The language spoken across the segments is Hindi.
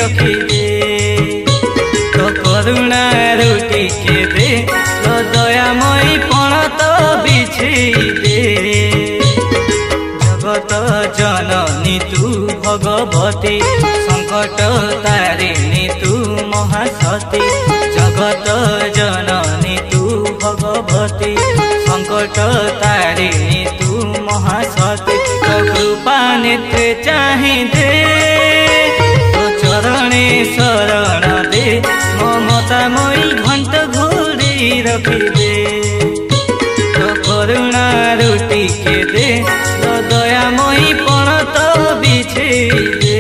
रखी दे तो करुणा रुटी के दे तो दयामयी पण तो बिछी दे जगत जननी तू भगवती संकट तारिणी तू महासती जगत जननी तू भगवती संकट तारिणी तू महासती तो कृपा नेत्र चाहि दे तो चरणे शरण दे ममतामयी घंट घोड़ी रखी दे तो करुणा रुटी के दे तो दयामयी पण तो बिछे दे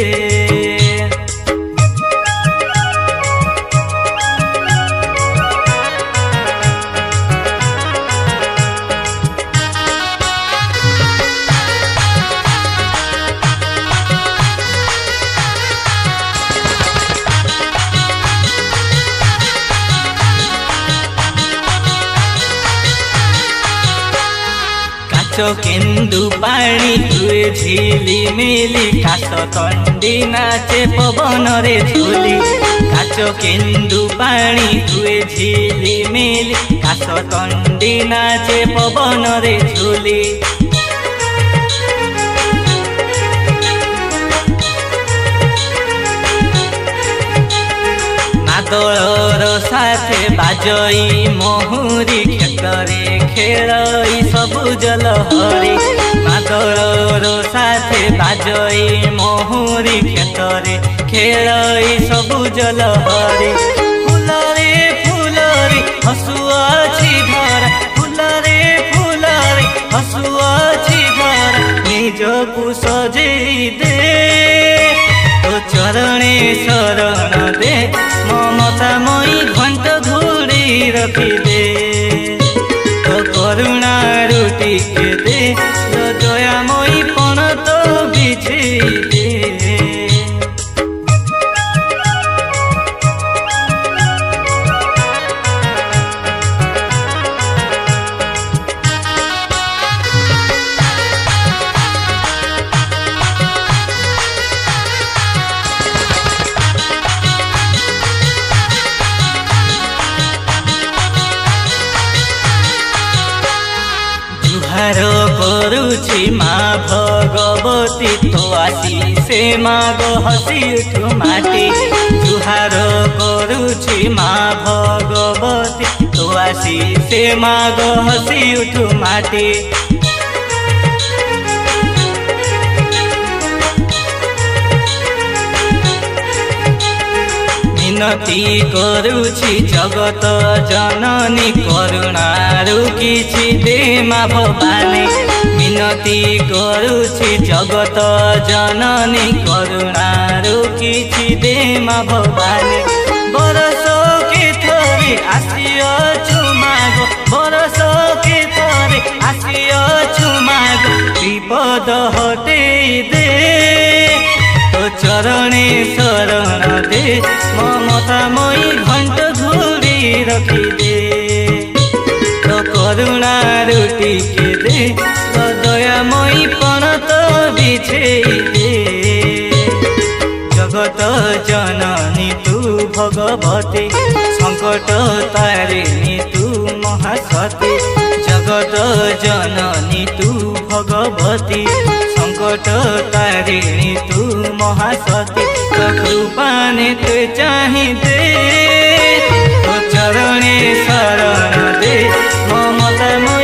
केन्दु पानी हुए झिली मिली काश तंडी नाचे पवन रे झूली काच केन्दु पानी हुए झिली मिली काश तंडी नाचे पवन रे झूली मादलर साथे बाजई महुरी क्षेत्रे खेलई सबुज लहरी मादलर साथे बाजई महुरी क्षेत्रे खेलई सबुज लहरी फुलरे फुलरे हसुआछि घर फुलरे फुलरे हसुआछि घर निजकु सजेई दे तो चरणे शरण दे ममतामयी घंट घोड़ी रखी दे तो करुणा रुटी के दे तो दयामयी पण तो बिछे दे जुहारो करुछि माँ भगवती तो आसी से माग हसी उठु माटी जुहारो करुछि माँ भगवती तो आसी से माग हसी उठु माटी मिनती करुछि जगत जननी करुणा रुकिछि दे माँ भवानी मिनती करुछि जगत जननी करुणा रुकिछि दे माँ भवानी बरस के थोड़ी आसिअछु मागो बरस के थोड़ी आसिअछु मागो विपद हटेई दे तो चरणे शरण दे ममतामयी घंट घोड़ी रखी दे तो करुणा रुटी के दे तो दयामयी पण तो बिछे दे जगत जननी तू भगवती संकट तारिणी तू महासती जगत जननी तू भगवती संकट तारिणी तू महासती तो कृपा नेत्र चाहि दे तो चरणे शरण दे ममतामयी